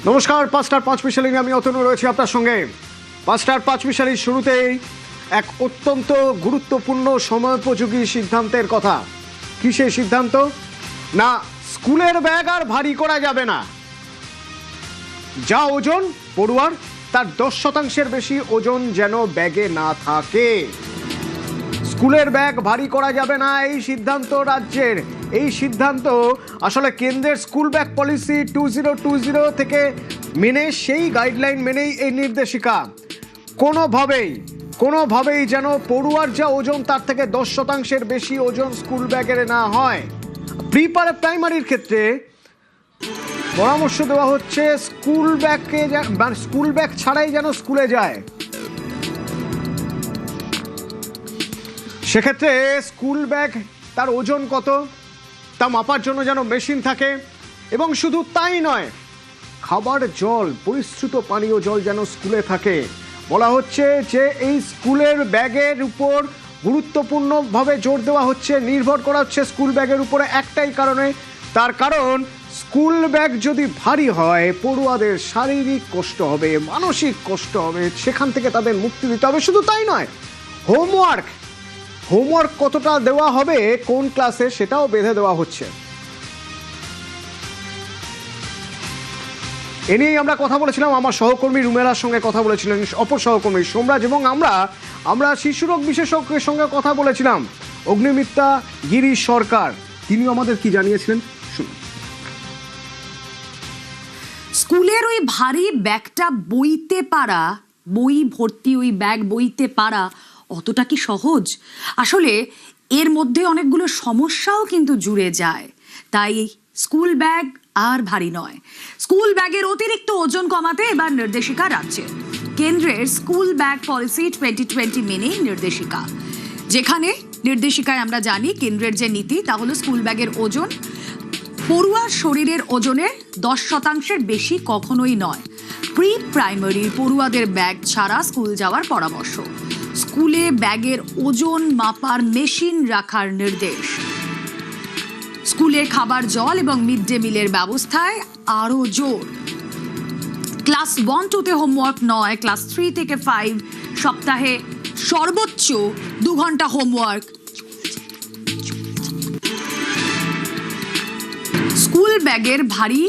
নমস্কার, 5টার 5 মিশালি আমি অতনু রয়েছি আপনার সঙ্গে। 5টার 5 মিশালির শুরুতেই এক অত্যন্ত গুরুত্বপূর্ণ সময়োপযোগী সিদ্ধান্তের কথা। কি সেই সিদ্ধান্ত? না, স্কুলের ব্যাগ আর ভারী করা যাবে না। যা ওজন পড়ুয়ার, তার 10% বেশি ওজন যেন ব্যাগে না থাকে। স্কুলের ব্যাগ ভারী করা যাবে না, এই সিদ্ধান্ত রাজ্যের। এই সিদ্ধান্ত আসলে কেন্দ্রের স্কুল ব্যাগ পলিসি 2020 থেকে মেনে, সেই গাইডলাইন মেনেই এই নির্দেশিকা। কোনোভাবেই যেন পড়ুয়ার যা ওজন তার থেকে 10% বেশি ওজন স্কুল ব্যাগের না হয়। প্রাইমারির ক্ষেত্রে পরামর্শ দেওয়া হচ্ছে স্কুল ব্যাগ ছাড়াই যেন স্কুলে যায়। সেক্ষেত্রে স্কুল ব্যাগ তার ওজন কত তা মাপার জন্য যেন মেশিন থাকে, এবং শুধু তাই নয়, খাবার জল, পরিশ্রুত পানীয় জল যেন স্কুলে থাকে। বলা হচ্ছে যে এই স্কুলের ব্যাগের উপর গুরুত্বপূর্ণভাবে জোর দেওয়া হচ্ছে, নির্ভর করা হচ্ছে স্কুল ব্যাগের উপরে একটাই কারণে, তার কারণ স্কুল ব্যাগ যদি ভারী হয় পড়ুয়াদের শারীরিক কষ্ট হবে, মানসিক কষ্ট হবে, সেখান থেকে তাদের মুক্তি দিতে হবে। শুধু তাই নয়, হোমওয়ার্ক কতটা দেওয়া হবে, কোন ক্লাসে, সেটাও বেঁধে দেওয়া হচ্ছে। এ নিয়েই আমরা কথা বলেছিলাম, আমার সহকর্মী রুমেলার সঙ্গে কথা বলেছিলেন অপর সহকর্মী সোমরাজ, এবং আমরা শিশুরোগ বিশেষজ্ঞের সঙ্গে কথা বলেছিলাম অগ্নিমিত্রা গিরি সরকার। তিনি আমাদের কি জানিয়েছিলেন শুনুন। স্কুলের ওই ভারী ব্যাগটা বইতে পারা, বই ভর্তি ওই ব্যাগ বইতে পারা অতটা কি সহজ? আসলে এর মধ্যে অনেকগুলো সমস্যাও কিন্তু জুড়ে যায়। তাই স্কুল ব্যাগ আর ভারী নয়, স্কুল ব্যাগের অতিরিক্ত ওজন কমাতে এবার নির্দেশিকা রাজ্যে। কেন্দ্রের স্কুল ব্যাগ পলিসি 2020 মেনেই নির্দেশিকা, যেখানে নির্দেশিকায় আমরা জানি কেন্দ্রের যে নীতি তা হলো স্কুল ব্যাগের ওজন পড়ুয়ার শরীরের ওজনের 10% বেশি কখনোই নয়। প্রাইমারি পড়ুয়াদের ব্যাগ ছাড়া স্কুল যাওয়ার পরামর্শ। স্কুলে ব্যাগের ওজন মাপার মেশিন রাখার নির্দেশ। স্কুলে খাবার জল এবং মিড ডে মিলের ব্যবস্থায় আরো জোর। ক্লাস 1-2 হোমওয়ার্ক নয়, ক্লাস 3 থেকে 5 সপ্তাহে সর্বোচ্চ 2 ঘন্টা হোমওয়ার্ক। স্কুল ব্যাগের ভারী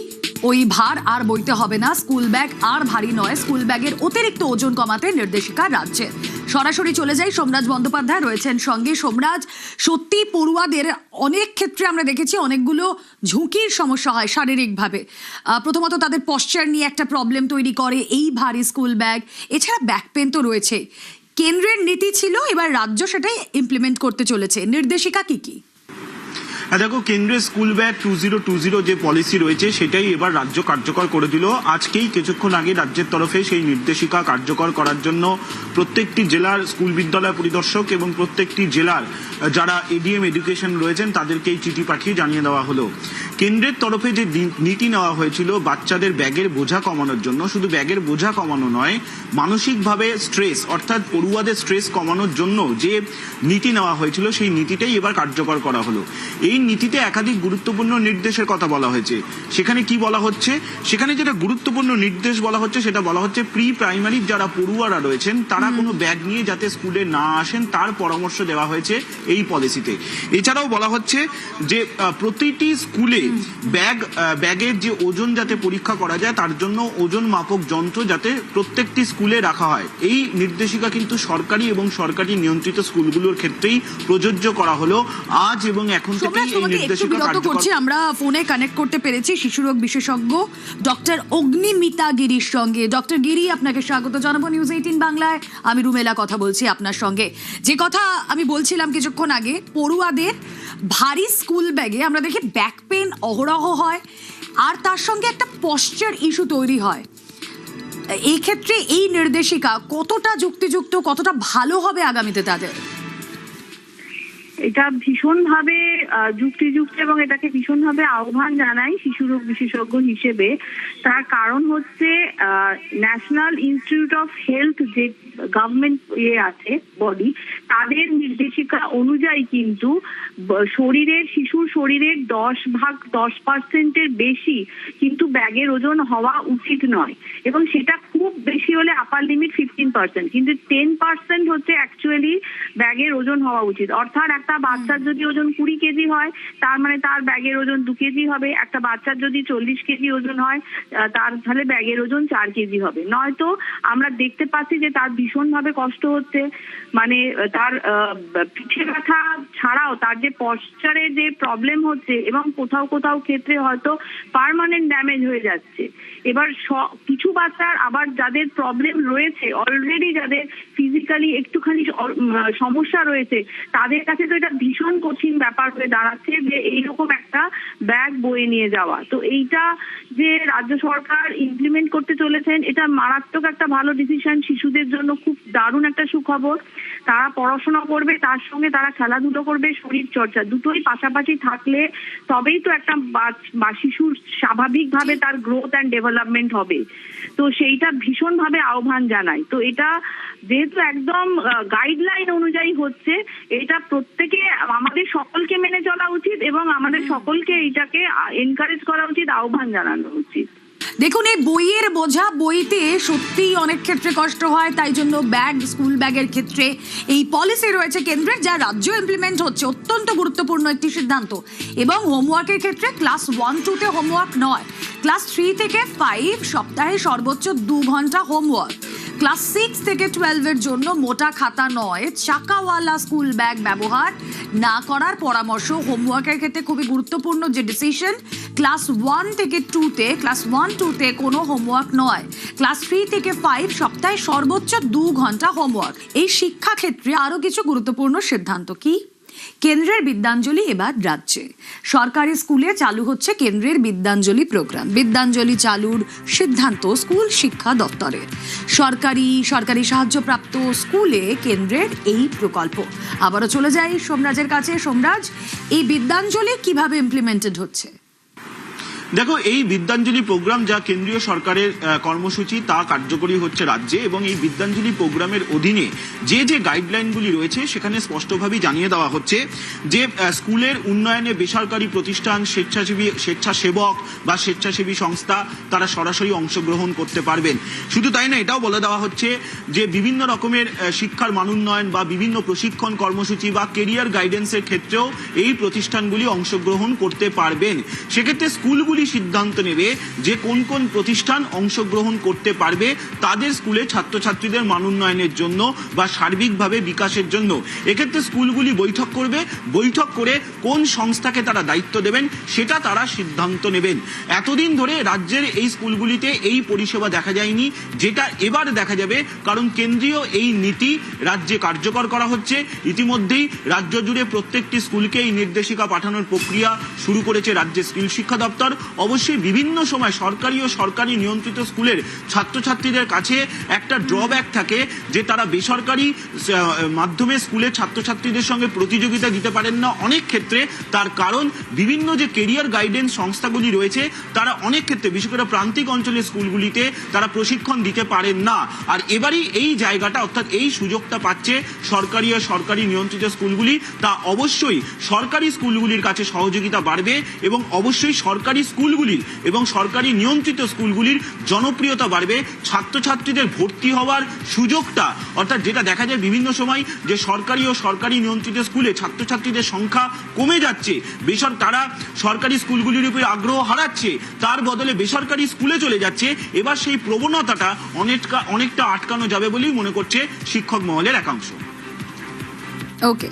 ওই ভার আর বইতে হবে না, স্কুল ব্যাগ আর ভারী নয়, স্কুল ব্যাগের অতিরিক্ত ওজন কমাতে নির্দেশিকা রাজ্যে। সরাসরি চলে যাই, সোমরাজ বন্দ্যোপাধ্যায় রয়েছেন সঙ্গে। সোমরাজ, সত্যি পড়ুয়াদের অনেক ক্ষেত্রে আমরা দেখেছি অনেকগুলো ঝুঁকির সমস্যা হয় শারীরিকভাবে। প্রথমত তাদের পশ্চার নিয়ে একটা প্রবলেম তৈরি করে এই ভারী স্কুল ব্যাগ, এছাড়া ব্যাক পেন তো রয়েছে। কেন্দ্রের নীতি ছিল, এবার রাজ্য সেটাই ইমপ্লিমেন্ট করতে চলেছে। নির্দেশিকা কি কি? দেখো, কেন্দ্রের স্কুল ব্যাগ 2020 যে পলিসি রয়েছে সেটাই এবার রাজ্য কার্যকর করে দিল। আজকেই কিছুক্ষণ আগে রাজ্যের তরফে সেই নির্দেশিকা কার্যকর করার জন্য প্রত্যেকটি জেলার স্কুল বিদ্যালয় পরিদর্শক এবং প্রত্যেকটি জেলার যারা এডিএম এডুকেশন রয়েছেন তাদেরকেই চিঠি পাঠিয়ে জানিয়ে দেওয়া হলো। কেন্দ্রের তরফে যে নীতি নেওয়া হয়েছিল বাচ্চাদের ব্যাগের বোঝা কমানোর জন্য, শুধু ব্যাগের বোঝা কমানো নয়, মানসিকভাবে স্ট্রেস অর্থাৎ পড়ুয়াদের স্ট্রেস কমানোর জন্য যে নীতি নেওয়া হয়েছিল সেই নীতিটাই এবার কার্যকর করা হলো। এই নীতিতে একাধিক গুরুত্বপূর্ণ নির্দেশের কথা বলা হয়েছে। সেখানে কি বলা হচ্ছে? সেখানে যেটা গুরুত্বপূর্ণ নির্দেশ বলা হচ্ছে সেটা বলা হচ্ছে প্রাইমারির যারা পড়ুয়ারা রয়েছেন তারা কোনো ব্যাগ নিয়ে যাতে স্কুলে না আসেন তার পরামর্শ দেওয়া হয়েছে এই পলিসিতে। এছাড়াও বলা হচ্ছে যে প্রতিটি স্কুলে ব্যাগের যে ওজন যাতে পরীক্ষা করা যায় তার জন্য ওজন মাপক যন্ত্র যাতে প্রত্যেকটি স্কুলে রাখা হয়। এই নির্দেশিকা কিন্তু সরকারি এবং সরকারি নিয়ন্ত্রিত স্কুলগুলোর ক্ষেত্রেই প্রযোজ্য করা হলো আজ, এবং এখন থেকেই এই নির্দেশিকা কার্যকর। আমরা ফোনে কানেক্ট করতে পেরেছি শিশুরোগ বিশেষজ্ঞ ডক্টর অগ্নিমিত্রা গিরির সঙ্গে। ডক্টর গিরি, আপনাকে স্বাগত জানাবো নিউজ 18 বাংলায়। আমি রুমেলা কথা বলছি আপনার সঙ্গে। যে কথা আমি বলছিলাম কিছুক্ষণ আগে, পড়ুয়াদের ভারী স্কুল ব্যাগে আমরা দেখি ব্যাক পেন অহরহ হয়, আর তার সঙ্গে একটা পশ্চার ইস্যু তৈরি হয়। এই ক্ষেত্রে এই নির্দেশিকা কতটা যুক্তিযুক্ত, কতটা ভালো হবে আগামীতে তাদের? এটা ভীষণভাবে যুক্তিযুক্ত এবং এটাকে ভীষণভাবে আহ্বান জানাই শিশুরোগ বিশেষজ্ঞ হিসেবে তার কারণ হচ্ছে ন্যাশনাল ইনস্টিটিউট অফ হেলথ যে গভর্নমেন্ট আছে বডি, তাদের নির্দেশিকা অনুযায়ী কিন্তু শিশুর শরীরের 10% বেশি কিন্তু ব্যাগের ওজন হওয়া উচিত নয়, এবং সেটা খুব বেশি হলে আপার লিমিট 15%, কিন্তু 10% হচ্ছে অ্যাকচুয়ালি ব্যাগের ওজন হওয়া উচিত। অর্থাৎ একটা বাচ্চার যদি ওজন 20 কেজি হয়, তার মানে তার ব্যাগের ওজন 2 কেজি হবে। একটা বাচ্চার যদি 40 কেজি ওজন হয়, তার তাহলে ব্যাগের ওজন 4 কেজি হবে। নয়তো আমরা দেখতে পাচ্ছি যে তার ভীষণভাবে কষ্ট হচ্ছে, মানে তার পিঠে ব্যথা ছাড়াও তার যে পশ্চারে যে প্রবলেম হচ্ছে, এবং কোথাও কোথাও ক্ষেত্রে হয়তো পার্মানেন্ট ড্যামেজ হয়ে যাচ্ছে। এবার কিছু বাচ্চার আবার যাদের প্রবলেম রয়েছে অলরেডি, যাদের ফিজিক্যালি একটুখানি সমস্যা রয়েছে, তাদের কাছে তো এটা ভীষণ কঠিন ব্যাপার হয়ে দাঁড়াচ্ছে যে এইরকম একটা ব্যাগ বয়ে নিয়ে যাওয়া। তো এইটা যে রাজ্য সরকার ইমপ্লিমেন্ট করতে চলেছেন, এটা মারাত্মক একটা ভালো ডিসিশন, শিশুদের জন্য খুব দারুণ একটা সুখবর। তারা পড়াশোনা করবে, তার সঙ্গে তারা খেলাধুলো করবে, শরীর চর্চা দুটোই পাশাপাশি থাকলে তবেই তো একটা শিশুর স্বাভাবিকভাবে তার গ্রোথ অ্যান্ড ডেভেলপমেন্ট হবে। তো সেইটা ভীষণভাবে আহ্বান জানাই। তো এটা যেহেতু একদম গাইডলাইন অনুযায়ী হচ্ছে, এটা প্রত্যেকে আমাদের সকলকে মেনে চলা উচিত, এবং আমাদের সকলকে এইটাকে এনকারেজ করা উচিত, আহ্বান জানানো উচিত। দেখুন, এই বইয়ের বোঝা বইতে সত্যিই অনেক ক্ষেত্রে কষ্ট হয়, তাই জন্য স্কুল ব্যাগের ক্ষেত্রে এই পলিসি রয়েছে কেন্দ্রের, যা রাজ্য ইমপ্লিমেন্ট হচ্ছে। অত্যন্ত গুরুত্বপূর্ণ একটি সিদ্ধান্ত। এবং হোমওয়ার্কের ক্ষেত্রে ক্লাস 1-2-তে হোমওয়ার্ক নয়, ক্লাস 3 থেকে 5 সপ্তাহে সর্বোচ্চ 2 ঘন্টা হোমওয়ার্ক। ক্লাস 6 থেকে 12 এর জন্য মোটা খাতা নয়, চাকাওয়ালা স্কুল ব্যাগ ব্যবহার না করার পরামর্শ। হোমওয়ার্কের ক্ষেত্রে খুবই গুরুত্বপূর্ণ যে ডিসিশন, ক্লাস 1 থেকে 2-তে কোনো হোমওয়ার্ক নয়, ক্লাস 3 থেকে 5 সপ্তাহে সর্বোচ্চ 2 ঘন্টা হোমওয়ার্ক। এই শিক্ষা ক্ষেত্রে আরো কিছু গুরুত্বপূর্ণ সিদ্ধান্ত কি? কেন্দ্রের বিদ্যাঞ্জলি এবার রাজ্যে। সরকারি স্কুলে চালু হচ্ছে কেন্দ্রের বিদ্যাঞ্জলি প্রোগ্রাম। বিদ্যাঞ্জলি চালুর সিদ্ধান্ত স্কুল শিক্ষা দপ্তরের। সরকারি সাহায্যপ্রাপ্ত স্কুলে কেন্দ্রের এই প্রকল্প। আবারও চলে যাই সোমরাজের কাছে। সোমরাজ, এই বিদ্যাঞ্জলি কিভাবে ইমপ্লিমেন্টেড হচ্ছে? দেখো, এই বিদ্যাঞ্জলি প্রোগ্রাম যা কেন্দ্রীয় সরকারের কর্মসূচি, তা কার্যকরী হচ্ছে রাজ্যে, এবং এই বিদ্যাঞ্জলি প্রোগ্রামের অধীনে যে যে গাইডলাইনগুলি রয়েছে সেখানে স্পষ্টভাবেই জানিয়ে দেওয়া হচ্ছে যে স্কুলের উন্নয়নে বেসরকারি প্রতিষ্ঠান, স্বেচ্ছাসেবক বা স্বেচ্ছাসেবী সংস্থা তারা সরাসরি অংশগ্রহণ করতে পারবেন। শুধু তাই না, এটাও বলে দেওয়া হচ্ছে যে বিভিন্ন রকমের শিক্ষার মান উন্নয়ন বা বিভিন্ন প্রশিক্ষণ কর্মসূচি বা কেরিয়ার গাইডেন্সের ক্ষেত্রেও এই প্রতিষ্ঠানগুলি অংশগ্রহণ করতে পারবেন। সেক্ষেত্রে স্কুলগুলি সিদ্ধান্ত নেবে যে কোন কোন প্রতিষ্ঠান অংশগ্রহণ করতে পারবে তাদের স্কুলে ছাত্রছাত্রীদের মান উন্নয়নের জন্য বা সার্বিকভাবে বিকাশের জন্য। এক্ষেত্রে স্কুলগুলি বৈঠক করবে, বৈঠক করে কোন সংস্থাকে তারা দায়িত্ব দেবেন সেটা তারা সিদ্ধান্ত নেবেন। এতদিন ধরে রাজ্যের এই স্কুলগুলিতে এই পরিষেবা দেখা যায়নি, যেটা এবার দেখা যাবে, কারণ কেন্দ্রীয় এই নীতি রাজ্যে কার্যকর করা হচ্ছে। ইতিমধ্যেই রাজ্য জুড়ে প্রত্যেকটি স্কুলকে এই নির্দেশিকা পাঠানোর প্রক্রিয়া শুরু করেছে রাজ্যের স্কুল শিক্ষা দপ্তর। অবশ্যই বিভিন্ন সময় সরকারি ও সরকারি নিয়ন্ত্রিত স্কুলের ছাত্রছাত্রীদের কাছে একটা ড্রব্যাক থাকে যে তারা বেসরকারি মাধ্যমে স্কুলের ছাত্রছাত্রীদের সঙ্গে প্রতিযোগিতা দিতে পারেন না অনেক ক্ষেত্রে। তার কারণ বিভিন্ন যে কেরিয়ার গাইডেন্স সংস্থাগুলি রয়েছে তারা অনেক ক্ষেত্রে, বিশেষ করে প্রান্তিক অঞ্চলের স্কুলগুলিতে তারা প্রশিক্ষণ দিতে পারেন না। আর এবারই এই জায়গাটা, অর্থাৎ এই সুযোগটা পাচ্ছে সরকারি ও সরকারি নিয়ন্ত্রিত স্কুলগুলি। তা অবশ্যই সরকারি স্কুলগুলির কাছে সহযোগিতা বাড়বে, এবং অবশ্যই সরকারি স্কুলগুলির এবং সরকারি নিয়ন্ত্রিত স্কুলগুলির জনপ্রিয়তা বাড়বে। ছাত্রছাত্রীদের ভর্তি হওয়ার সুযোগটা, অর্থাৎ যেটা দেখা যায় বিভিন্ন সময় যে সরকারি ও সরকারি নিয়ন্ত্রিত স্কুলে ছাত্রছাত্রীদের সংখ্যা কমে যাচ্ছে, তারা সরকারি স্কুলগুলির উপর আগ্রহ হারাচ্ছে, তার বদলে বেসরকারি স্কুলে চলে যাচ্ছে। এবার সেই প্রবণতাটা অনেকটা আটকানো যাবে বলেই মনে করছে শিক্ষক মহলের একাংশ। ওকে,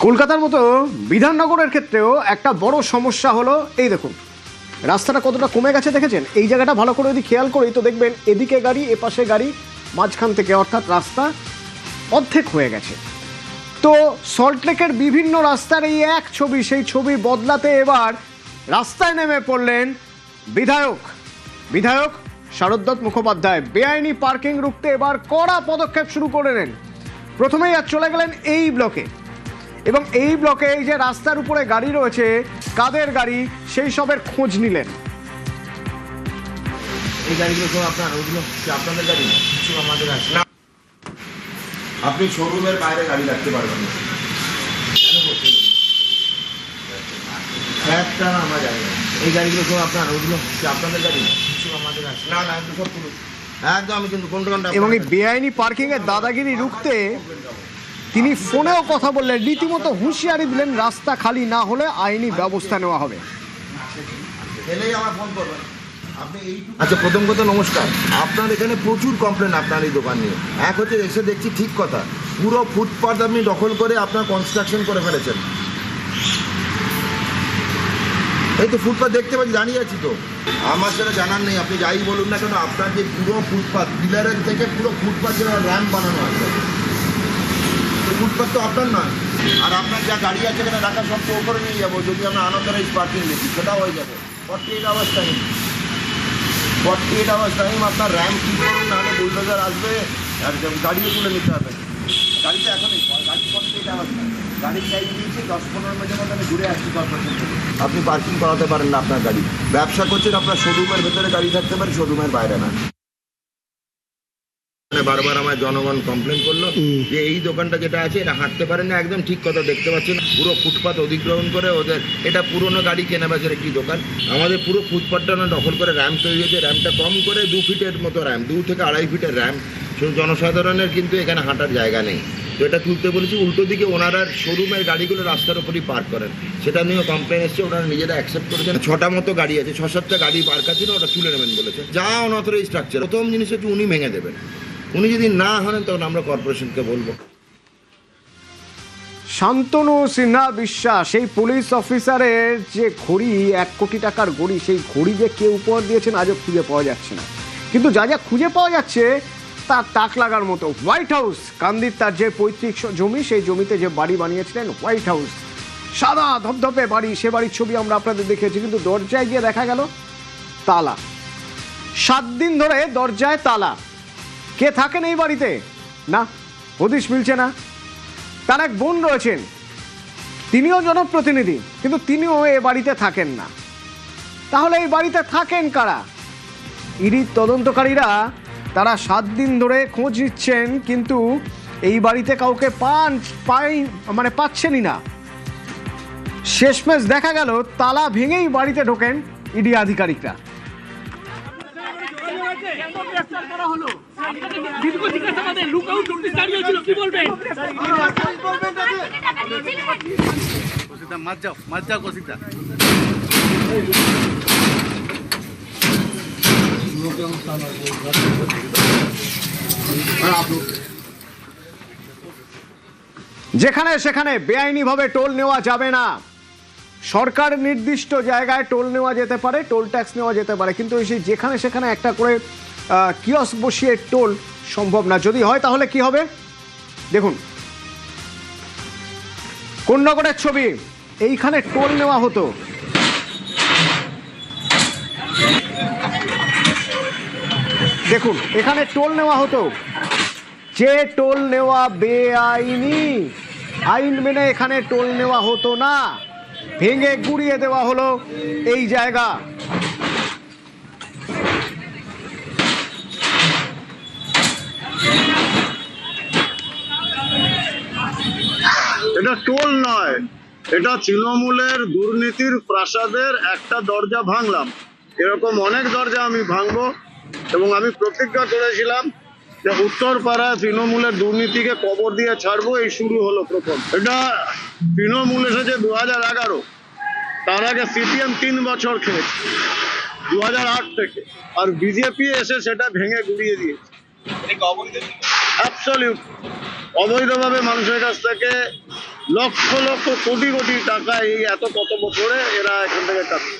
কলকাতার মতো বিধাননগরের ক্ষেত্রেও একটা বড় সমস্যা হলো, এই দেখুন রাস্তাটা কতটা কমে গেছে দেখেছেন? এই জায়গাটা ভালো করে যদি খেয়াল করি তো দেখবেন এদিকে গাড়ি, এপাশে গাড়ি, মাঝখান থেকে অর্থাৎ রাস্তা অর্ধেক হয়ে গেছে। তো সল্টলেকের বিভিন্ন রাস্তার এই এক ছবি, সেই ছবি বদলাতে এবার রাস্তায় নেমে পড়লেন বিধায়ক শারদ মুখোপাধ্যায়। বেআইনি পার্কিং রুখতে এবার কড়া পদক্ষেপ শুরু করে নেন। প্রথমেই আর চলে গেলেন এই ব্লকে। এবং এই ব্লকে এই যে রাস্তার উপরে গাড়ি রয়েছে, কাদের গাড়ি, সেই সবের খোঁজ নিলেন। এই গাড়িগুলো সব আপনার, ওগুলো কি আপনাদের গাড়ি? কিছু আমাদের আছে না। আপনি শোরুমের বাইরে গাড়ি রাখতে পারবেন না। কেন বলছেন? একটা না, আমরা জানি না। এই গাড়িগুলো সব আপনার, ওগুলো কি আপনাদের গাড়ি? কিছু আমাদের আছে না। না, একদম সব পুরো একদম। আমি কিন্তু কোনটা এবং এই বেআইনি পার্কিং এর দাদাগিরি রুখতে তিনি ফোনেও কথা বললেন, রীতিমতো হুঁশিয়ারি দিলেন, রাস্তা খালি না হলে আইনি ব্যবস্থা নেওয়া হবে। এলেই আমার ফোন করবেন আপনি। আচ্ছা, প্রথম কথা নমস্কার। আপনার এখানে প্রচুর কমপ্লেন আপনার এই দোকান নিয়ে। এক হচ্ছে এসে দেখছি ঠিক কথা, পুরো ফুটপাথ আপনি দখল করে আপনার কনস্ট্রাকশন করে ফেলেছেন। এই তো ফুটপাথ দেখতে পাচ্ছি, দাঁড়িয়ে আছি তো। আমার সেটা জানার নেই, আপনি যাই বলুন না কেন, আপনার যে পুরো ফুটপাথ পিলারের থেকে পুরো ফুটপাথ যেন র্যাম্প বানানো আছে, ফুটপাথ তো আপনার নয়। আর আপনার যা গাড়ি আছে এখানে রাখা সব তো করে নিয়ে যাবো, যদি আমরা আনন্দরাইজ পার্কিং দেখি সেটাও হয়ে যাবে। 48 আওয়ার্স টাইম, 48 আওয়ার্স টাইম আপনার র্যাম্প ঠিক করুন, নাহলে বুলডোজার আসবে আর গাড়িও তুলে নিতে হবে। গাড়িটা এখনই গাড়ি 48 আওয়ার্স টাইম, গাড়ির চাই দিয়েছি 10-15 মিনিটের মধ্যে আমি ঘুরে আসছি কর্পোরেশন থেকে। আপনি পার্কিং করাতে পারেন না আপনার গাড়ি, ব্যবসা করছেন, আপনার শোরুমের ভেতরে গাড়ি থাকতে পারে, শোরুমের বাইরে না। বারবার আমার জনগণ কমপ্লেন করলো যে এই দোকানটা যেটা আছে এটা হাঁটতে পারে না। একদম ঠিক কথা, দেখতে পাচ্ছেন পুরো ফুটপাথ অধিগ্রহণ করে ওদের, এটা পুরনো গাড়ি কেনাবেচার একটি দোকান। আমাদের পুরো ফুটপাথটা দখল করে র্যাম্প তৈরি হয়েছে, র্যাম্পটা কম করে 2 ফিটের মতো র্যাম্প, 2 থেকে 2.5 ফিটের র্যাম্প। জনসাধারণের কিন্তু এখানে হাঁটার জায়গা নেই, তো এটা তুলতে বলেছি। উল্টো দিকে ওনারা শোরুমের গাড়িগুলো রাস্তার উপরই পার্ক করেন, সেটা নিয়েও কমপ্লেন এসছে, ওনারা নিজেরা অ্যাকসেপ্ট করেছেন। 6টা মতো গাড়ি আছে, 6-7টা গাড়ি পার্ক আছে, ওটা তুলে নেবেন বলেছে। যা অনথর এই স্ট্রাকচার, প্রথম জিনিস হচ্ছে উনি ভেঙে দেবেন। উনি যদি না হন তখন আমরা কর্পোরেশনকে বলবো। শান্তনু সিনহা বিশ্বাস, সেই পুলিশ অফিসারের যে ঘড়ি, 1 কোটি টাকার ঘড়ি, সেই ঘড়ি যে কে উপহার দিয়েছেন আজও খুঁজে পাওয়া যাচ্ছে না। কিন্তু যা যা খুঁজে পাওয়া যাচ্ছে তার তাক লাগার মতো। হোয়াইট হাউস, কান্দির তার যে পৈতৃক জমি, সেই জমিতে যে বাড়ি বানিয়েছিলেন হোয়াইট হাউস, সাদা ধপধপে বাড়ি, সে বাড়ির ছবি আমরা আপনাদের দেখিয়েছি। কিন্তু দরজায় গিয়ে দেখা গেল তালা। 7 দিন ধরে দরজায় তালা। কে থাকেন এই বাড়িতে? না, হদিশ মিলছে না। তার এক বোন রয়েছেন, তিনিও জনপ্রতিনিধি, কিন্তু তিনিও এ বাড়িতে থাকেন না। তাহলে এই বাড়িতে থাকেন কারা? ইডির তদন্তকারীরা তারা 7 দিন ধরে খোঁজ নিচ্ছেন, কিন্তু এই বাড়িতে কাউকে পাচ্ছেনই না। শেষমেশ দেখা গেল তালা ভেঙেই বাড়িতে ঢোকেন ইডি আধিকারিকরা। যেখানে সেখানে বেআইনিভাবে টোল নেওয়া যাবে না। সরকার নির্দিষ্ট জায়গায় টোল নেওয়া যেতে পারে, টোল ট্যাক্স নেওয়া যেতে পারে, কিন্তু সেই যেখানে সেখানে একটা করে কিয়স্ক বসিয়ে টোল সম্ভব না। যদি হয় তাহলে কি হবে দেখুন, কোন নগরের ছবি, এইখানে টোল নেওয়া হতো। দেখুন, এখানে টোল নেওয়া হতো, যে টোল নেওয়া বেআইনি, আইন মেনে এখানে টোল নেওয়া হতো না। ভেঙে গুড়িয়ে দেওয়া হলো এই জায়গা। এটা টোল নয়, এটা তৃণমূলের দুর্নীতির প্রাসাদের একটা দরজা ভাঙলাম। এরকম অনেক দরজা আমি ভাঙবো, এবং আমি প্রতিজ্ঞা করেছিলাম যে উত্তরপাড়ায় তৃণমূলের দুর্নীতিকে কবর দিয়ে ছাড়বো। এই শুরু হলো প্রথম। এটা তৃণমূল এসেছে 2011, তার আগে সিপিএম 3 বছর খেয়েছে 2008 থেকে, আর বিজেপি এসে সেটা ভেঙে গুড়িয়ে দিয়েছে। অ্যাবসলিউট অবৈধভাবে মানুষের কাছ থেকে লক্ষ লক্ষ কোটি কোটি টাকা এই কত বছরে এরা এখান থেকে কাটছে।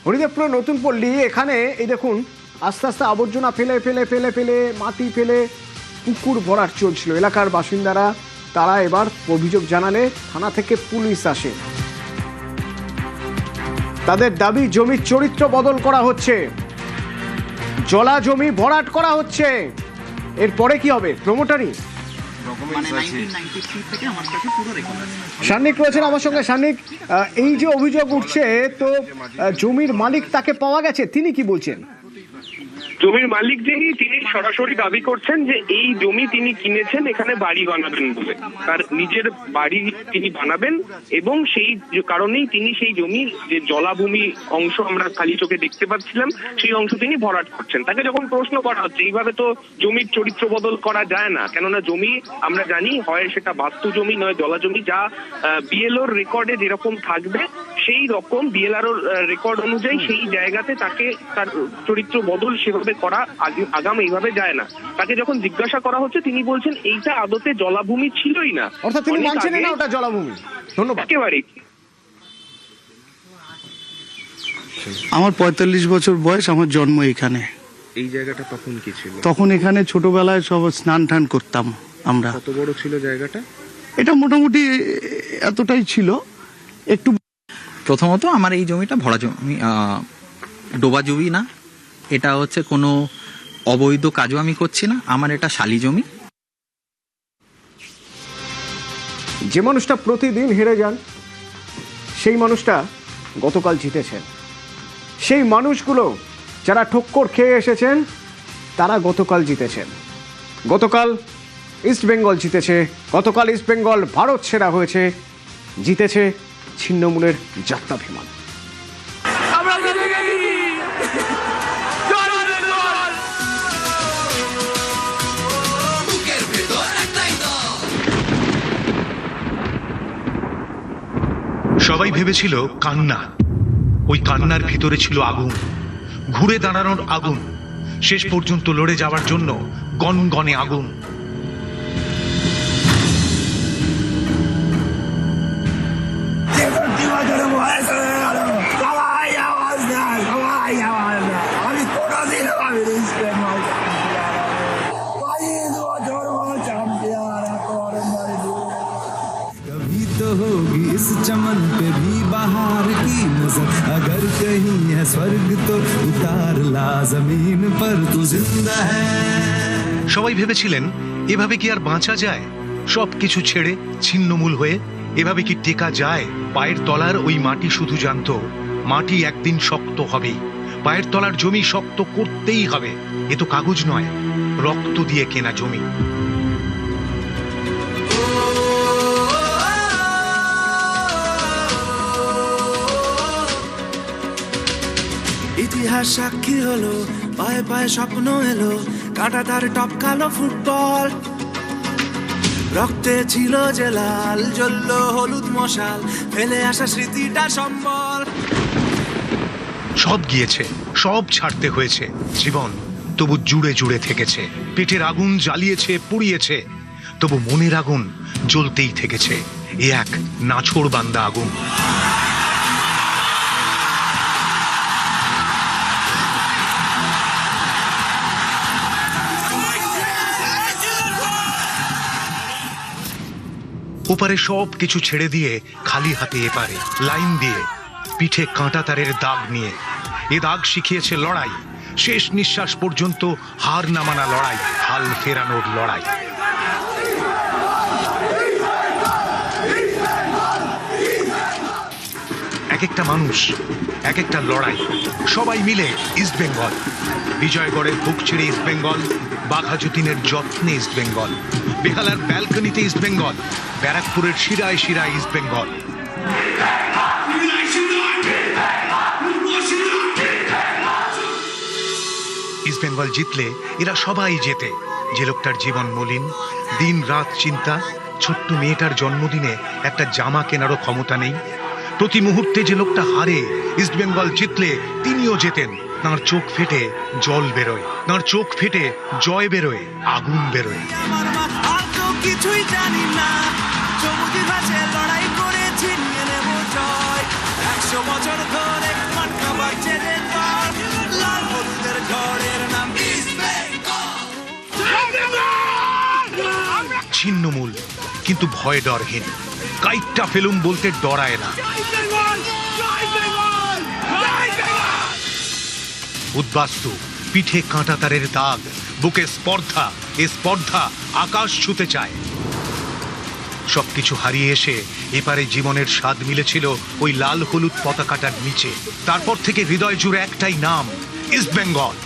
হরিদেবপুর নতুন পল্লী, এখানে এই দেখুন আস্তে আস্তে আবর্জনা ফেলে ফেলে ফেলে ফেলে মাটি ফেলে পুকুর ভরাট চলছিল। এলাকার বাসিন্দারা তারা এবার অভিযোগ জানালে থানা থেকে পুলিশ আসে। তাদের দাবি জমির চরিত্র বদল করা হচ্ছে, জলা জমি ভরাট করা হচ্ছে। এরপরে কি হবে? প্রমোটারি মানে 1993 থেকে আমার কাছে পুরো রেকর্ড আছে। সান্নিক রয়েছেন আমার সঙ্গে। সান্নিক, এই যে অভিযোগ উঠছে, তো জমির মালিক তাকে পাওয়া গেছে, তিনি কি বলছেন? জমির মালিক যিনি, তিনি সরাসরি দাবি করছেন যে এই জমি তিনি কিনেছেন এখানে বাড়ি বানাবেন বলে, তার নিজের বাড়ি তিনি বানাবেন, এবং সেই কারণেই তিনি সেই জমির যে জলাভূমি অংশ আমরা খালি চোখে দেখতে পাচ্ছিলাম সেই অংশ তিনি ভরাট করছেন। তাকে যখন প্রশ্ন করা হচ্ছে এইভাবে তো জমির চরিত্র বদল করা যায় না, কেননা জমি আমরা জানি হয় সেটা বাস্তু জমি নয় জলা জমি, যা বিএলওর রেকর্ডে যেরকম থাকবে সেই রকম বিএলআর রেকর্ড অনুযায়ী সেই জায়গাতে তাকে তার চরিত্র বদল সেভাবে করা আগাম এইভাবে যায় না। তাকে যখন জিজ্ঞাসা করা হচ্ছে তিনি বলছেন এইটা আদতে জলাভূমি ছিলই না, অর্থাৎ তিনি মানছেন না ওটা জলাভূমি। ধন্যবাদ। একেবারেই। আমার 45 বছর বয়স, আমার জন্ম এখানে। এই জায়গাটা তখন কি ছিল? তখন এখানে ছোটবেলায় সব স্নান টান করতাম আমরা। কত বড় ছিল জায়গাটা? এটা মোটামুটি এতটাই ছিল, একটু। প্রথমত আমার এই জমিটা ভরা জমি, ডোবা জমি না, এটা হচ্ছে কোনো অবৈধ কাজও আমি করছি না, আমার এটা শালি জমি। যে মানুষটা প্রতিদিন হেরে যান সেই মানুষটা গতকাল জিতেছেন। সেই মানুষগুলো যারা ঠক্কর খেয়ে এসেছেন তারা গতকাল জিতেছেন। গতকাল ইস্ট বেঙ্গল জিতেছে, গতকাল ইস্ট বেঙ্গল ভারত সেরা হয়েছে, জিতেছে ছিন্নমূলের যাত্রাভিমান। সবাই ভেবেছিল কান্না, ওই কান্নার ভিতরে ছিল আগুন, ঘুরে দাঁড়ানোর আগুন, শেষ পর্যন্ত লড়ে যাওয়ার জন্য গনগনে আগুন। होगी इस चमन पे भी बाहर की नजर, अगर कहीं है स्वर्ग तो उतार ला जमीन पर तू जिंदा है। সবাই ভেবেছিলেন এভাবে কি আর বাঁচা যায়, সবকিছু ছেড়ে ছিন্নমূল হয়ে এভাবে কি টেকা যায়? পায়ের তলার ওই মাটি শুধু জানতো মাটি একদিন শক্ত হবে, পায়ের তলার জমি শক্ত করতেই হবে। এ তো কাগজ নয়, রক্ত দিয়ে কেনা জমি। ইতিহাস সাক্ষী হলো, পায়ে পায়ে স্বপ্ন এলো, কাঁটা তার টপকালো ফুটবল, রক্তে ছিল যে লাল, জ্বললো হলুদ মশাল, ফেলে আসা স্মৃতিটা সম্বল। সব গিয়েছে, সব ছাড়তে হয়েছে, জীবন তবু জুড়ে জুড়ে থেকেছে। পেটের আগুন জ্বালিয়েছে, পুড়িয়েছে, তবু মনের আগুন জ্বলতেই থেকেছে। এ এক নাছোড় বান্দা আগুন। ওপারে সব কিছু ছেড়ে দিয়ে খালি হাতে এপারে লাইন দিয়ে, পিঠে কাঁটা তারের দাগ নিয়ে। এ দাগ শিখিয়েছে লড়াই, শেষ নিঃশ্বাস পর্যন্ত হার না মানা লড়াই, হাল ফেরানোর লড়াই। এক একটা মানুষ, এক একটা লড়াই, সবাই মিলে ইস্ট বেঙ্গল। বিজয়গড়ের বুক ছেড়ে ইস্ট বেঙ্গল, বাঘা যতীনের যত্নে ইস্ট বেঙ্গল, বেহালার ব্যালকনিতে ইস্ট বেঙ্গল, ব্যারাকপুরের শিরায় শিরায় ইস্ট বেঙ্গল। ইস্ট বেঙ্গল জিতলে এরা সবাই জেতে। যে লোকটার জীবন মলিন, দিন রাত চিন্তা, ছোট্ট মেয়েটার জন্মদিনে একটা জামা কেনারও ক্ষমতা নেই, প্রতি মুহূর্তে যে লোকটা হারে, ইস্ট বেঙ্গল জিতলে তিনিও জেতেন। তাঁর চোখ ফেটে জল বেরোয়, তাঁর চোখ ফেটে জয় বেরোয়, আগুন বেরোয়। কিছুই জানি না, সবুজের ভাষে লড়াই করেছি, নিয়ে নেব জয়। 100 বছর ধরে মাঠটা বাজছে যে দল, লাল হলুদের ঝড়ের নাম ইস্ট বেঙ্গল। ছিন্নমূল কিন্তু ভয় ডরহীন, কাইটটা ফেলুম বলতে ডরায় না। উদ্বাস্তু, পিঠে কাঁটা তারের দাগ, বুকে স্পর্ধা, এ স্পর্ধা আকাশ ছুতে চায়। সবকিছু হারিয়ে এসে এপারে জীবনের স্বাদ মিলেছিল ওই লাল হলুদ পতাকাটার নিচে। তারপর থেকে হৃদয় জুড়ে একটাই নাম, ইস্ট বেঙ্গল।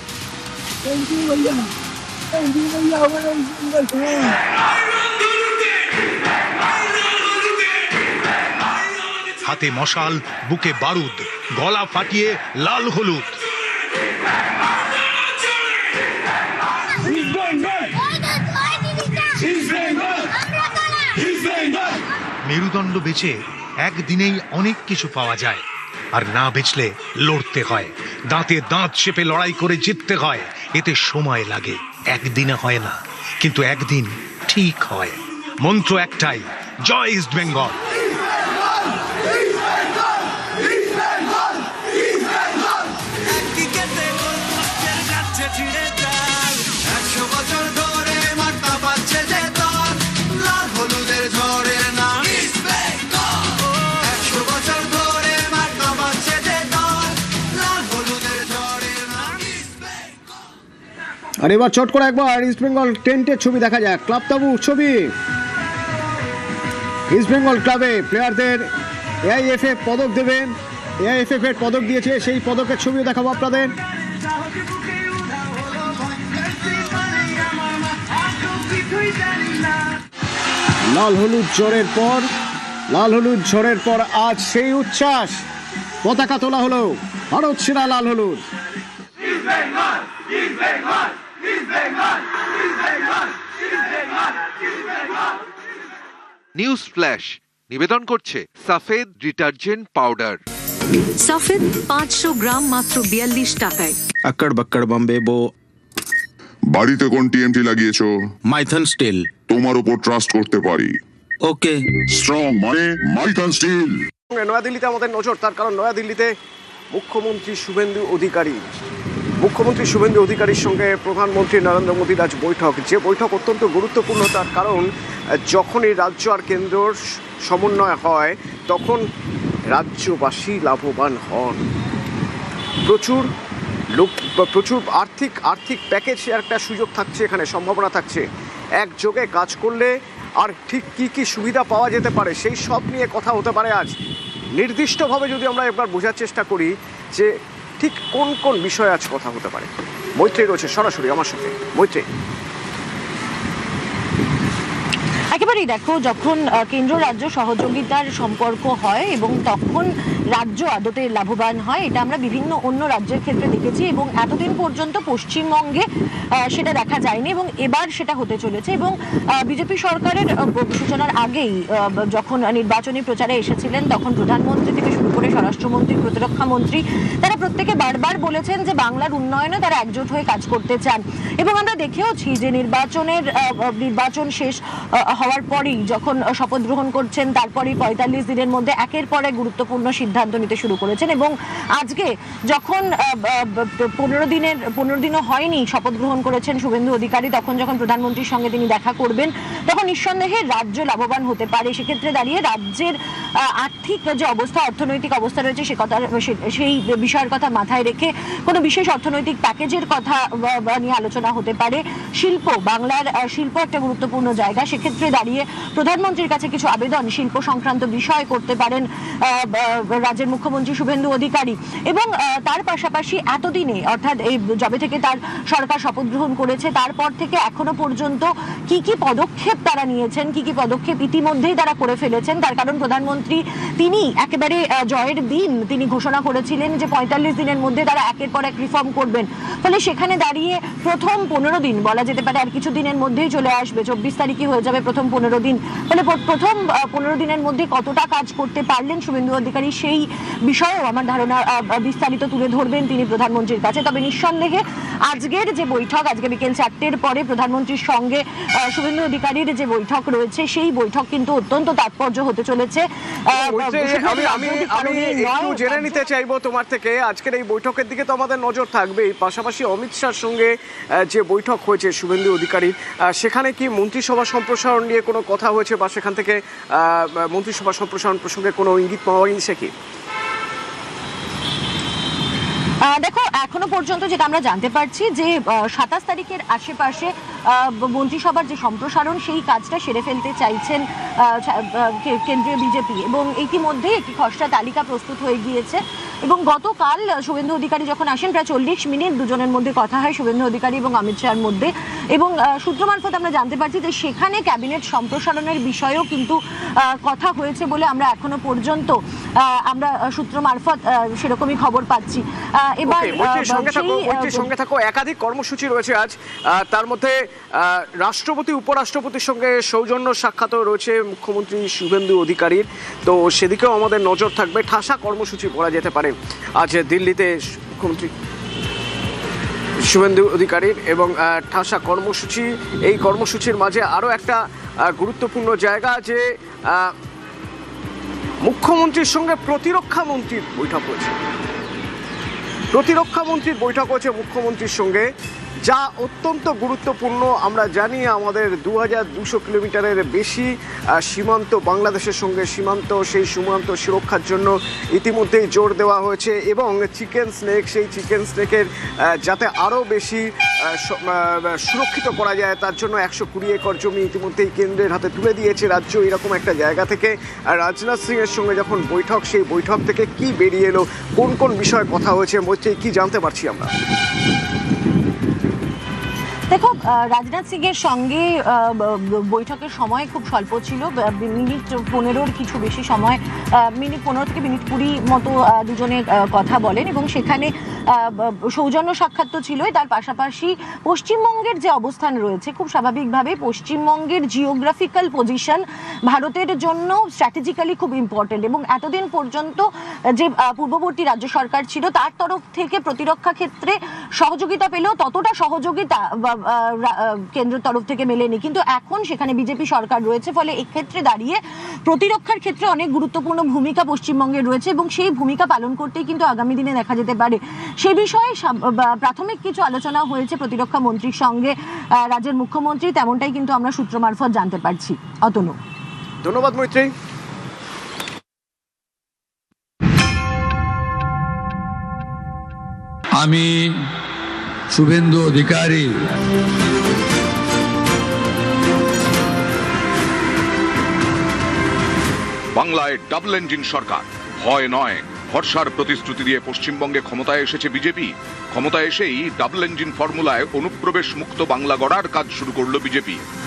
হাতে মশাল, বুকে বারুদ, গলা ফাটিয়ে লাল হলুদ। মেরুদণ্ড বেচে একদিনেই অনেক কিছু পাওয়া যায়, আর না বেচলে লড়তে হয়, দাঁতে দাঁত চেপে লড়াই করে জিততে হয়। এতে সময় লাগে, একদিনে হয় না, কিন্তু একদিন ঠিক হয়। মন্ত্র একটাই, জয় ইস্ট বেঙ্গল। একদিকেতে গোলমার্চের যাচ্ছে ছিঁড়ে চাল, 100 বছর ধরে মাঠটা পাচ্ছে যে দল, লাল হলুদের ঝড়ের নাম ইস্ট বেঙ্গল। 100 বছর ধরে মাঠটা পাচ্ছে যে দল, লাল হলুদের ঝড়ের নাম ইস্ট বেঙ্গল। আর এবার চট করে একবার ইস্ট বেঙ্গল টেন্টের ছবি দেখা যায়, ক্লাব তাবু ছবি। ইস্ট বেঙ্গল ক্লাবে প্লেয়ারদের এআইএফএফ পদক দেবেন, এআইএফএফ এর পদক দিয়েছে, সেই পদকের ছবিও দেখাবো আপনাদের। লাল হলুদ ঝড়ের পর আজ সেই উচ্ছ্বাস, পতাকা তোলা হলো, ভারত সেরা লাল হলুদ। নিউজ ফ্ল্যাশ নিবেদন করছে সাফেদ ডিটারজেন্ট পাউডার। সাফেদ 500 গ্রাম মাত্র 42 টাকায়। আকড় বাক্কড় বম্বে বো। বাড়িতে কোন টিএমটি লাগিয়েছো? মাইথন স্টিল। তোমার উপর ট্রাস্ট করতে পারি। ওকে। স্ট্রং মানে মাইথন স্টিল। নয়াদিল্লিতে আমাদের নজর, তার কারণ নয়াদিল্লিতে মুখ্যমন্ত্রী শুভেন্দু অধিকারীর সঙ্গে প্রধানমন্ত্রী নরেন্দ্র মোদীর আজ বৈঠক। যে বৈঠক অত্যন্ত গুরুত্বপূর্ণ, তার কারণ যখনই রাজ্য আর কেন্দ্রর সমন্বয় হয় তখন রাজ্যবাসী লাভবান হন। প্রচুর আর্থিক প্যাকেজ একটা সুযোগ থাকছে, এখানে সম্ভাবনা থাকছে। একযোগে কাজ করলে আর ঠিক কি সুবিধা পাওয়া যেতে পারে সেই সব নিয়ে কথা হতে পারে আজ। নির্দিষ্টভাবে যদি আমরা একবার বোঝার চেষ্টা করি যে ঠিক কোন কোন বিষয়ে আজ কথা হতে পারে। মৈত্রী রয়েছে সরাসরি আমার সাথে। মৈত্রী, একেবারেই দেখো, যখন কেন্দ্র রাজ্য সহযোগিতার সম্পর্ক হয় এবং তখন রাজ্য আদতে লাভবান হয়, এটা আমরা বিভিন্ন অন্য রাজ্যের ক্ষেত্রে দেখেছি এবং এতদিন পর্যন্ত পশ্চিমবঙ্গে সেটা দেখা যায়নি এবং এবার সেটা হতে চলেছে। এবং বিজেপি সরকারের সূচনার আগেই যখন নির্বাচনী প্রচারে এসেছিলেন তখন প্রধানমন্ত্রী থেকে শুরু করে স্বরাষ্ট্রমন্ত্রী, প্রতিরক্ষা মন্ত্রী, তারা প্রত্যেকে বারবার বলেছেন যে বাংলার উন্নয়নে তারা একজোট হয়ে কাজ করতে চান। এবং আমরা দেখেওছি যে নির্বাচন শেষ হওয়ার পরেই যখন শপথ গ্রহণ করছেন তারপরেই 45 দিনের মধ্যে একের পর এক গুরুত্বপূর্ণ সিদ্ধান্ত নিতে শুরু করেছেন। এবং আজকে যখন 15 দিনও হয়নি শপথ গ্রহণ করেছেন শুভেন্দু অধিকারী, তখন যখন প্রধানমন্ত্রীর সঙ্গে তিনি দেখা করবেন তখন নিঃসন্দেহে রাজ্য লাভবান হতে পারে। সেক্ষেত্রে দাঁড়িয়ে রাজ্যের আর্থিক যে অবস্থা, অর্থনৈতিক অবস্থা রয়েছে সেই বিষয়ের কথা মাথায় রেখে কোনো বিশেষ অর্থনৈতিক প্যাকেজের কথা নিয়ে আলোচনা হতে পারে। বাংলার শিল্প একটা গুরুত্বপূর্ণ জায়গা, সেক্ষেত্রে দাঁড়িয়ে প্রধানমন্ত্রীর কাছে কিছু আবেদন শিল্প সংক্রান্ত বিষয় করতে পারেন রাজ্যের মুখ্যমন্ত্রী শুভেন্দু অধিকারী। এবং তার পাশাপাশি এতদিনে, অর্থাৎ এই যবে থেকে তার সরকার শপথ গ্রহণ করেছে তারপর থেকে এখনো পর্যন্ত কি পদক্ষেপ তারা নিয়েছেন, কি পদক্ষেপ ইতিমধ্যেই তারা করে ফেলেছেন, তার কারণ প্রধানমন্ত্রী তিনি একেবারে জয়ের দিন তিনি ঘোষণা করেছিলেন যে 45 দিনের মধ্যে তারা একের পর এক রিফর্ম করবেন। ফলে সেখানে দাঁড়িয়ে প্রথম 15 দিন বলা যেতে পারে আর কিছু দিনের মধ্যেই চলে আসবে, 24 তারিখই হয়ে যাবে প্রথম 15 দিন। ফলে প্রথম 15 দিনের মধ্যে কতটা কাজ করতে পারলেন শুভেন্দু অধিকারী সেই বিষয়েও আমার ধারণা বিস্তারিত তুলে ধরবেন তিনি প্রধানমন্ত্রীর কাছে। তবে নিঃসন্দেহে আজকের যে বৈঠক, আজকে বিকেল 4টের পরে প্রধানমন্ত্রীর সঙ্গে শুভেন্দু অধিকারীর যে বৈঠক রয়েছে সেই বৈঠক কিন্তু অত্যন্ত তাৎপর্য হতে চলেছে। আমি একটু জেনে নিতে চাইবো তোমার থেকে, আজকের এই বৈঠকের দিকে তো আমাদের নজর থাকবেই, পাশাপাশি অমিত শাহর সঙ্গে যে বৈঠক হয়েছে শুভেন্দু অধিকারীর, সেখানে কি মন্ত্রিসভা সম্প্রসারণ নিয়ে কোনো কথা হয়েছে বা সেখান থেকে মন্ত্রিসভা সম্প্রসারণ প্রসঙ্গে কোনো ইঙ্গিত পাওয়া গেছে কি? দেখো, এখনো পর্যন্ত যেটা আমরা জানতে পারছি যে 27 তারিখের আশেপাশে মন্ত্রিসভার যে সম্প্রসারণ সেই কাজটা সেরে ফেলতে চাইছেন কেন্দ্রীয় বিজেপি, এবং ইতিমধ্যে একটি খসড়া তালিকা প্রস্তুত হয়ে গিয়েছে। এবং গতকাল শুভেন্দু অধিকারী যখন আসেন, প্রায় 40 মিনিট দুজনের মধ্যে কথা হয়, শুভেন্দু অধিকারী এবং অমিত শাহের মধ্যে। এবং সূত্র মারফত আমরা জানতে পারছি যে সেখানে ক্যাবিনেট সম্প্রসারণের বিষয়েও কিন্তু কথা হয়েছে বলে আমরা এখনো পর্যন্ত আমরা সূত্র মারফত সেরকমই খবর পাচ্ছি। এবার সঙ্গে থাকো, একাধিক কর্মসূচি রয়েছে আজ, তার মধ্যে রাষ্ট্রপতি উপরাষ্ট্রপতির সঙ্গে সৌজন্য সাক্ষাৎও রয়েছে মুখ্যমন্ত্রী শুভেন্দু অধিকারীর, তো সেদিকেও আমাদের নজর থাকবে। ঠাসা কর্মসূচি বলা যেতে পারে আজ দিল্লিতে মুখ্যমন্ত্রী শুভেন্দু অধিকারীর, এবং ঠাসা কর্মসূচি। এই কর্মসূচির মাঝে আরও একটা গুরুত্বপূর্ণ জায়গা যে মুখ্যমন্ত্রীর সঙ্গে প্রতিরক্ষা মন্ত্রীর বৈঠক হয়েছে। প্রতিরক্ষা মন্ত্রীর বৈঠক হয়েছে মুখ্যমন্ত্রীর সঙ্গে, যা অত্যন্ত গুরুত্বপূর্ণ। আমরা জানি আমাদের 2200 কিলোমিটারের বেশি সীমান্ত বাংলাদেশের সঙ্গে, সেই সীমান্ত সুরক্ষার জন্য ইতিমধ্যেই জোর দেওয়া হয়েছে, এবং সেই চিকেন স্নেকের যাতে আরও বেশি সুরক্ষিত করা যায় তার জন্য 120 একর জমি ইতিমধ্যেই কেন্দ্রের হাতে তুলে দিয়েছে রাজ্য। এরকম একটা জায়গা থেকে রাজনাথ সিংয়ের সঙ্গে যখন বৈঠক, সেই বৈঠক থেকে কি বেরিয়ে এলো, কোন কোন বিষয়ে কথা হয়েছে, কি জানতে পারছি আমরা? দেখো, রাজনাথ সিং এর সঙ্গে বৈঠকের সময় খুব স্বল্প ছিল, মিনিট 15-র কিছু বেশি সময়, মিনিট 15 থেকে মিনিট 20 মতো দুজনে কথা বলেন, এবং সেখানে সৌজন্য সাক্ষাৎ তো ছিলই, তার পাশাপাশি পশ্চিমবঙ্গের যে অবস্থান রয়েছে, খুব স্বাভাবিকভাবে পশ্চিমবঙ্গের জিওগ্রাফিক্যাল পজিশন ভারতের জন্য স্ট্র্যাটেজিক্যালি খুব ইম্পর্টেন্ট, এবং এতদিন পর্যন্ত যে পূর্ববর্তী রাজ্য সরকার ছিল তার তরফ থেকে প্রতিরক্ষা ক্ষেত্রে সহযোগিতা পেলেও ততটা সহযোগিতা কেন্দ্রের তরফ থেকে মেলেনি। কিন্তু এখন সেখানে বিজেপি সরকার রয়েছে, ফলে এক্ষেত্রে দাঁড়িয়ে প্রতিরক্ষার ক্ষেত্রে অনেক গুরুত্বপূর্ণ ভূমিকা পশ্চিমবঙ্গের রয়েছে, এবং সেই ভূমিকা পালন করতেই কিন্তু আগামী দিনে দেখা যেতে পারে। সে বিষয়ে প্রাথমিক কিছু আলোচনা হয়েছে প্রতিরক্ষা মন্ত্রীর সঙ্গে রাজ্যের মুখ্যমন্ত্রী, তেমনটাই কিন্তু আমরা সূত্র মারফত জানতে পারছি। অতনু, ধন্যবাদ মৈত্রী। আমি শুভেন্দু অধিকারী বাংলায় ডাবল ইঞ্জিন সরকার, ভয় নয় ভরসার প্রতিশ্রুতি দিয়ে পশ্চিমবঙ্গে ক্ষমতায় এসেছে বিজেপি। ক্ষমতায় এসেই ডাবল ইঞ্জিন ফর্মুলায় অনুপ্রবেশ মুক্ত বাংলা গড়ার কাজ শুরু করলো বিজেপি।